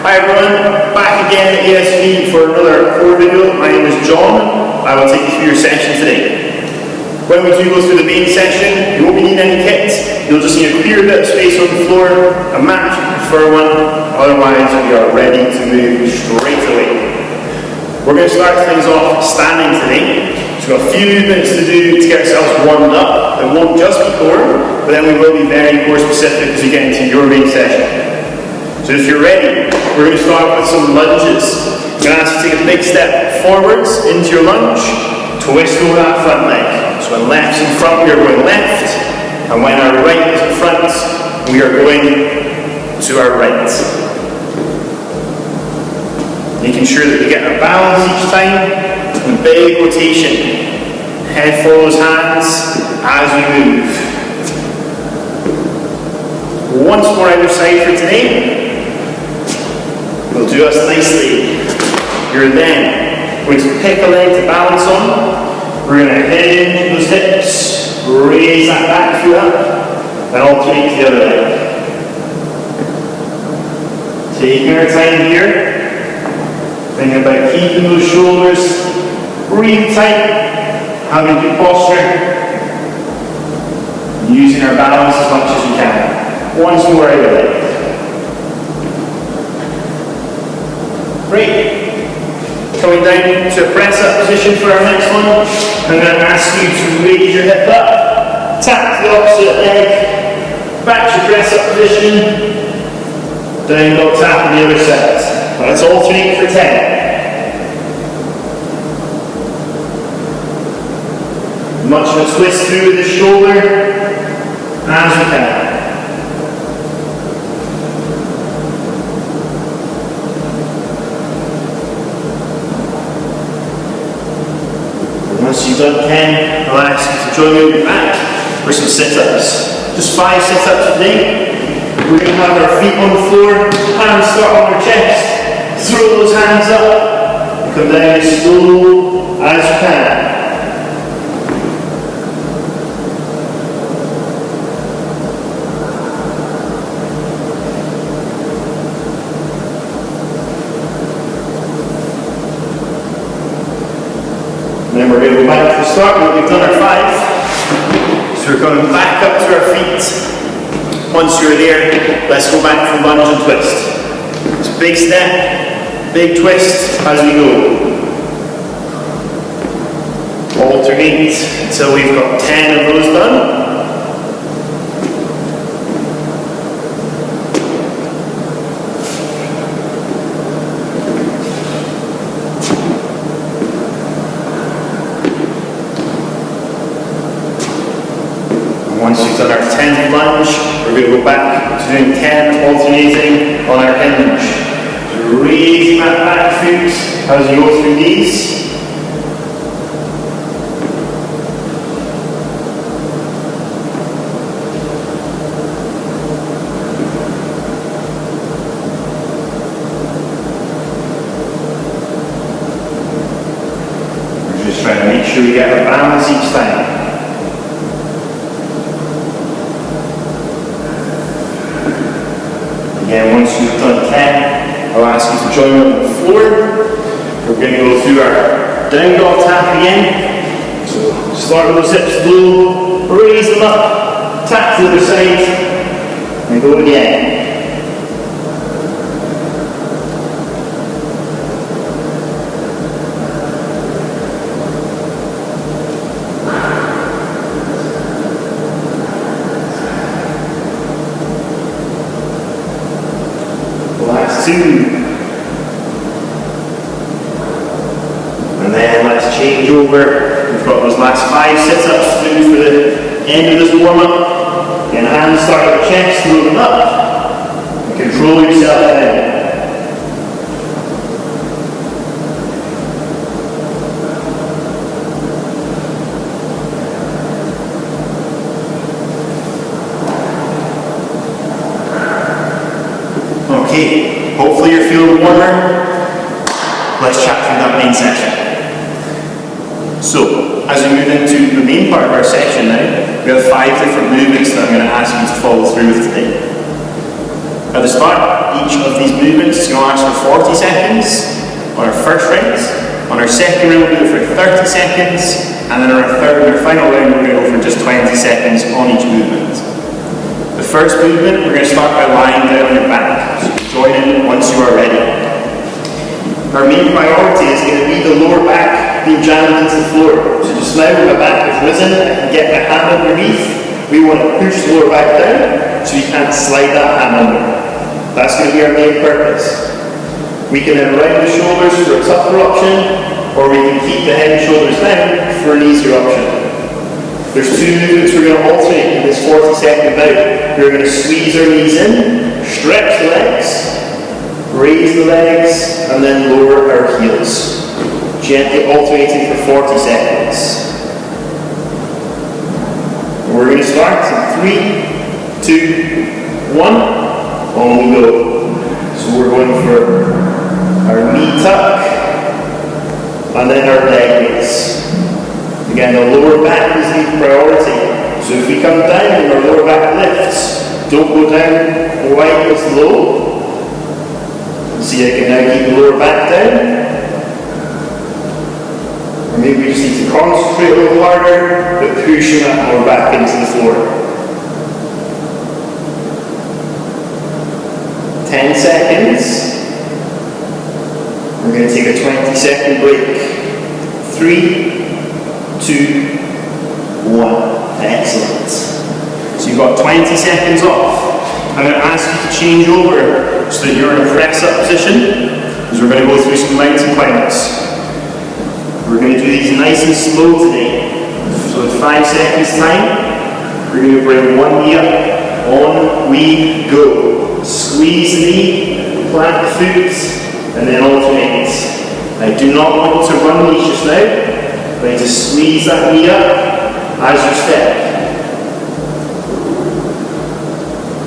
Hi everyone, back again at ASV for another core video. My name is John. I will take you through your session today. When we do go through the main session, you won't be needing any kit. You'll just need a clear bit of space on the floor, a mat if you prefer one. Otherwise, we are ready to move straight away. We're going to start things off standing today. So we've got a few movements to do to get ourselves warmed up. It won't just be core, but then we will be very core specific as we get into your main session. So if you're ready, we're going to start with some lunges. I'm going to ask you to take a big step forwards into your lunge, twist over that front leg. So when left's in front, we are going left, and when our right is in front, we are going to our right. Making sure that we get our balance each time, and big rotation. Head follows hands as we move. Once more either side for today. Will do us nicely. You're then going to pick a leg to balance on. We're going to hinge those hips, raise that back foot up, and alternate to the other leg. Taking our time here, thinking about keeping those shoulders really tight, having good posture, using our balance as much as we can. Once more either leg. Great. Coming down to a press up position for our next one. I'm going to ask you to raise your hip up, tap to the opposite leg, back to press up position, down dog tap on the other side. Let's alternate for 10. Much of a twist through the shoulder as we can. Once you've done 10, I'll ask you to join me back for some sit-ups. Just 5 sit-ups today. We're going to have our feet on the floor, hands start on our chest, throw those hands up, and come down as slow as you can. And then we're going to go back to the start. We've done our 5. So we're going back up to our feet. Once you're there, let's go back to lunge and twist. So big step, big twist as we go. Alternate until we've got 10 of those done. Once you've done our 10th lunge, we're going to go back to doing 10 alternating on our hinge. So raising that back foot as you go through these. We're just trying to make sure we get our balance each time. Again, once you've done 10, I'll ask you to join me on the floor. We're going to go through our down dog tap again. So start with those hips low, raise them up, tap to the other side, and go again. Last 2. And then let's change over. We've got those last 5 sit-ups to do for the end of this warm-up. Again, hands start at the chest, move them up. And control yourself down. Okay, hopefully you're feeling warmer. Let's chat through that main session. So, as we move into the main part of our session now, we have 5 different movements that I'm going to ask you to follow through with today. At the start, each of these movements is going to last for 40 seconds on our first round. On our second round, we'll do it for 30 seconds, and then on our third and our final round, we're going to go for just 20 seconds on each movement. The first movement, we're going to start by lying down on your back. So join in once you are ready. Our main priority is going to be the lower back being jammed into the floor. So just now when my back is risen, I can get my hand underneath. We want to push the lower back down so you can't slide that hand under. That's going to be our main purpose. We can then round the shoulders for a tougher option, or we can keep the head and shoulders down for an easier option. There's two movements we're going to alternate in this 40-second bout. We're going to squeeze our knees in, stretch the legs, raise the legs, and then lower our heels. Gently alternating for 40 seconds. We're going to start in 3, 2, 1, on we go. So we're going for our knee tuck, and then our leg raise. Again, the lower back is the priority. So if we come down and our lower back lifts, don't go down quite as low. See, I can now keep the lower back down. Or maybe we just need to concentrate a little harder, but pushing that lower back into the floor. 10 seconds. We're going to take a 20-second break. 3, 2, 1. Excellent. So you've got 20 seconds off. I'm going to ask you to change over so that you're in a press-up position, because we're going to go through some mountain climbers. We're going to do these nice and slow today. So in 5 seconds time, we're going to bring one knee up. On we go. Squeeze the knee, plant the foot, and then alternate. I do not want to run these just now. I'm going to squeeze that knee up as you step.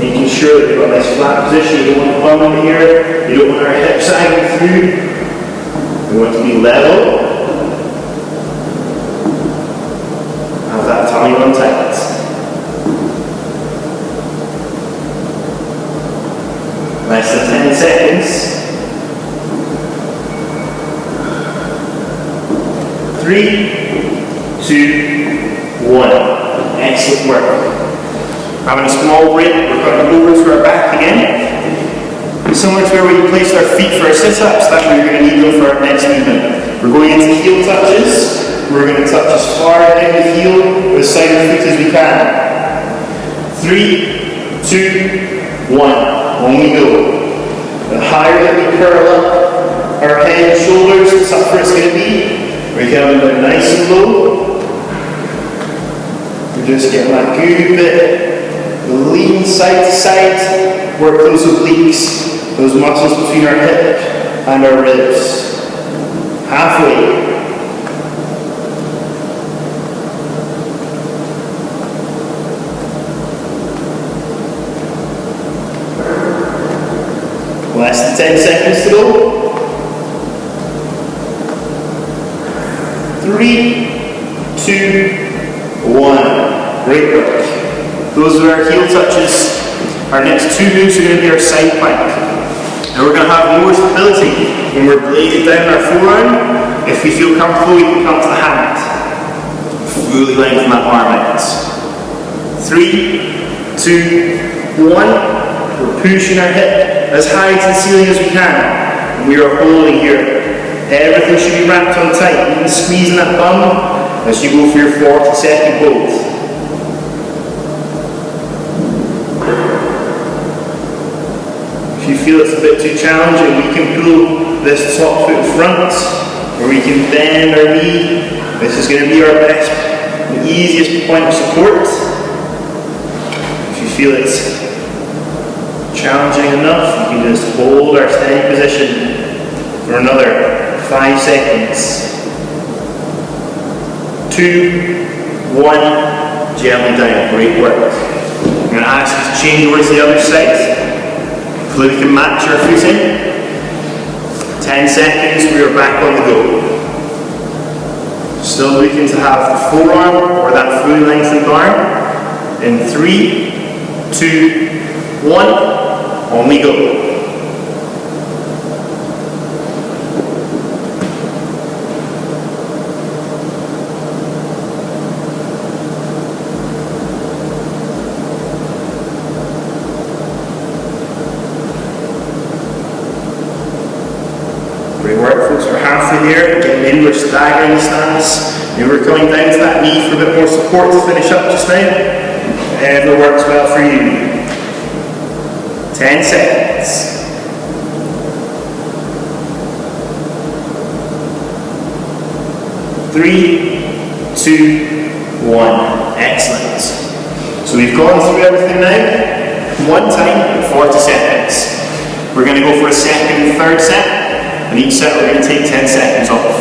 Making sure that you've got a nice flat position. You don't want to bum in here. You don't want our hips sagging through. We want to be level. Have that tummy run tight. Less than 10 seconds. 3, 2, 1. Excellent work. Having a small break, we're going over to our back again. Similar to where we placed our feet for our sit-ups, that's where you're going to need them for our next movement. We're going into heel touches. We're going to touch as far down the heel with the side of the foot as we can. 3, 2, 1. On we go. The higher that we curl up our head and shoulders, the tougher it's going to be. We can have them nice and low. We're just getting that good bit. Lean side to side. Work those obliques, those muscles between our hip and our ribs. Halfway. Less than 10 seconds to go. 3, 2, 1. Great work. Those are our heel touches. Our next two moves are going to be our side plank. And we're going to have more stability when we're bladed down our forearm. If we feel comfortable, we can come to the hand. Fully lengthen that arm out. 3, 2, 1. We're pushing our hip as high to the ceiling as we can. And we are holding here. Everything should be wrapped on tight. Even squeezing that bum as you go for your 40-second hold. If you feel it's a bit too challenging, we can pull this top foot front, or we can bend our knee. This is going to be our best and easiest point of support. If you feel it's challenging enough, you can just hold our steady position for another 5 seconds. 2, 1, gently down. Great work. I'm going to ask you to change over to the other side. Hopefully we can match our footing. 10 seconds, we are back on the go. Still looking to have the forearm or that fully lengthened arm. In 3, 2, 1, only go. Great work, folks. We're halfway there. Getting in, we're staggering stance. Maybe we're coming down to that knee for a bit more support to finish up just now. Whatever works well for you. 10 seconds. 3, 2, 1. Excellent. So we've gone through everything now. One time, 40 seconds. We're going to go for a second and third set. And each set we're going to take 10 seconds off.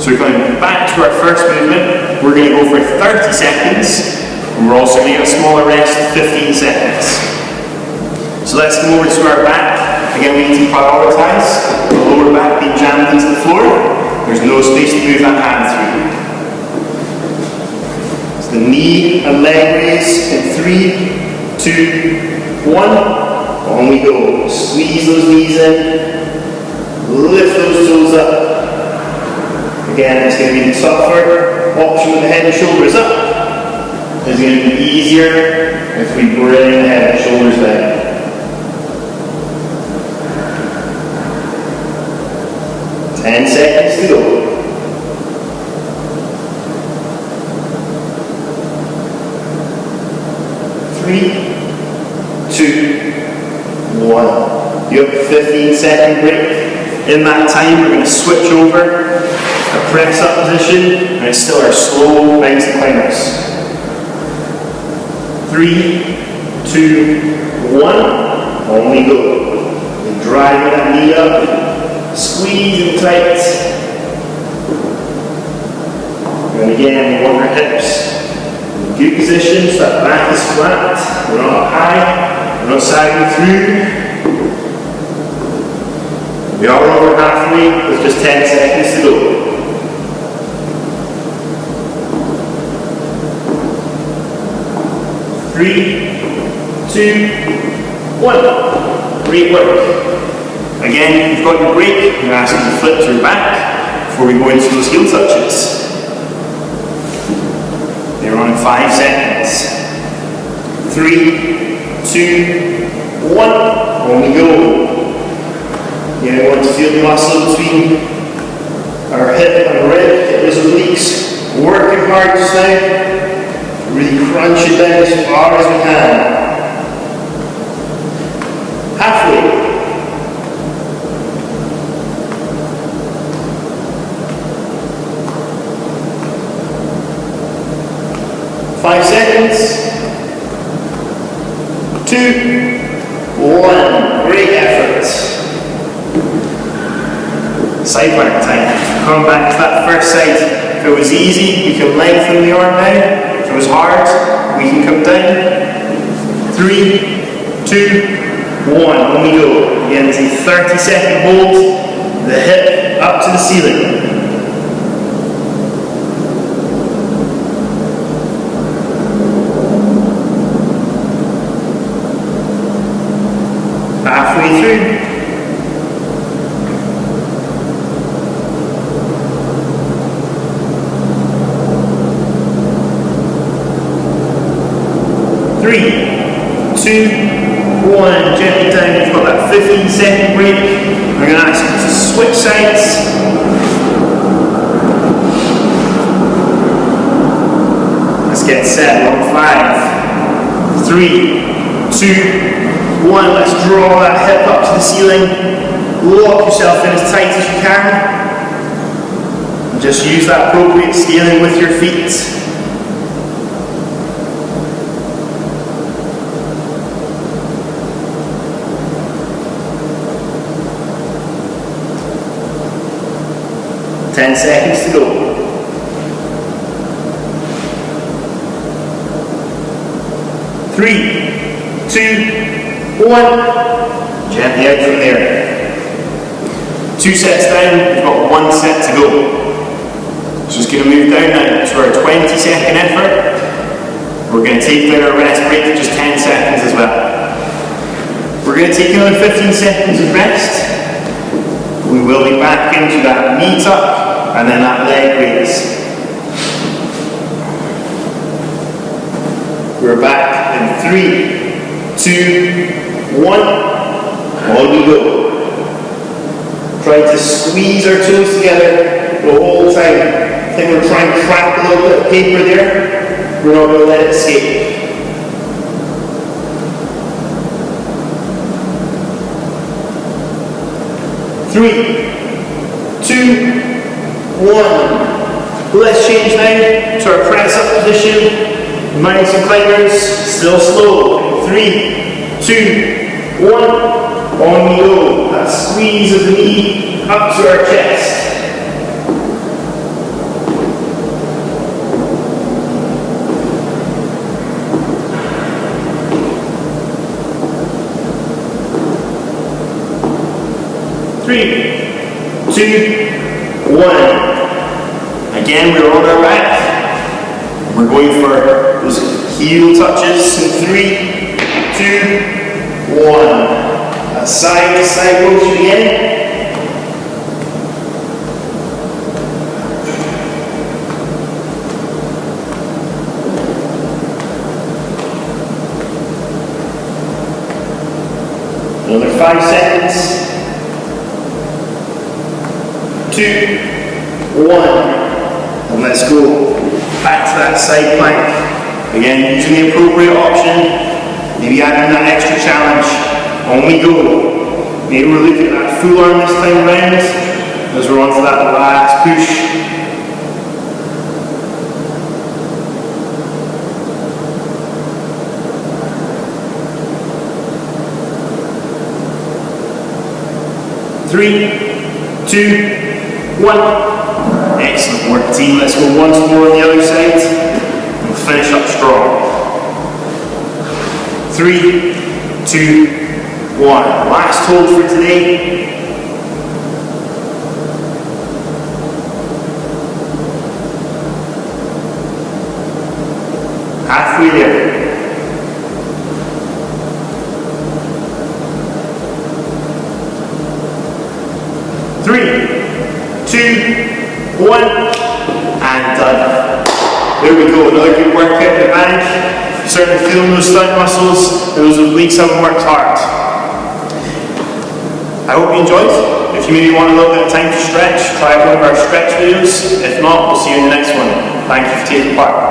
So we're going back to our first movement. We're going to go for 30 seconds. And we're also going to get a smaller rest of 15 seconds. So let's come over to our back. Again, we need to prioritize the lower back being jammed into the floor. There's no space to move that hand through. So the knee and leg raise in 3, 2, 1. On we go. Squeeze those knees in. Lift those toes up. Again, it's going to be the tougher option with the head and shoulders up. It's going to be easier if we bring the head and shoulders down. Ten seconds to go. 3, 2, 1. You have a 15-second break. In that time, we're going to switch over a press-up position, and it's still our slow mountain climbers. 3, 2, 1. Only go. And drive that knee up. Squeeze it tight. And again, we want our hips in good position, so that back is flat. We're not high. We're not sagging through. We are over halfway with just 10 seconds to go. 3, 2, 1. Great work. Again, if you've got your break, I'm going to ask you to flip to your back before we go into those heel touches. They're on in 5 seconds. 3, 2, 1. On we go. Yeah, we want to feel the muscle between our hip and rib, get those obliques working hard just now. Really crunch it down as far as we can. Halfway. Five seconds. 2, 1. Great effort. Side plank time. Come back to that first side. If it was easy, we can lengthen the arm now. If it was hard, we can come down. 3, 2, 1. On we go. Again, it's a 30-second hold. The hip up to the ceiling. Halfway through. 3, 2, 1, gently down. We've got that 15-second break. We're going to ask you to switch sides. Let's get set on 5, 3, 2, 1. Let's draw that hip up to the ceiling. Lock yourself in as tight as you can. And just use that appropriate scaling with your feet. Ten seconds to go. 3, 2, 1. Gently out from there. 2 sets down, we've got 1 set to go. So just going to move down now to our 20-second effort. We're going to take down our rest break for just 10 seconds as well. We're we're going to take another 15 seconds of rest. We will be back into that knee tuck and then that leg raise. We're back in 3, 2, 1. On we go. Try to squeeze our toes together the whole time. I think we're trying to crack a little bit of paper there. We're not going to let it escape. 3, 2, 1. Let's change now to our press up position. Mountain climbers, still slow. 3, 2, 1. On we go. That squeeze of the knee up to our chest. Three, 2, 1. Again, we're on our back. We're going for those heel touches in 3, 2, 1. A side to side motion again. Another 5 seconds. 2, 1, and let's go back to that side plank. Again, using the appropriate option, maybe adding that extra challenge. On we go. Maybe we're looking at that full arm this time around as we're on to that last push. Three, 2, 1. Excellent work, team. Let's go once more on the other side. We'll finish up strong. 3, 2, 1. Last hold for today. Halfway there. 3, 2, 1, and done. There we go, another good workout in the bank. Certainly feeling those stomach muscles, those obliques haven't worked hard. I hope you enjoyed. If you maybe want a little bit of time to stretch, try out one of our stretch videos. If not, we'll see you in the next one. Thank you for taking part.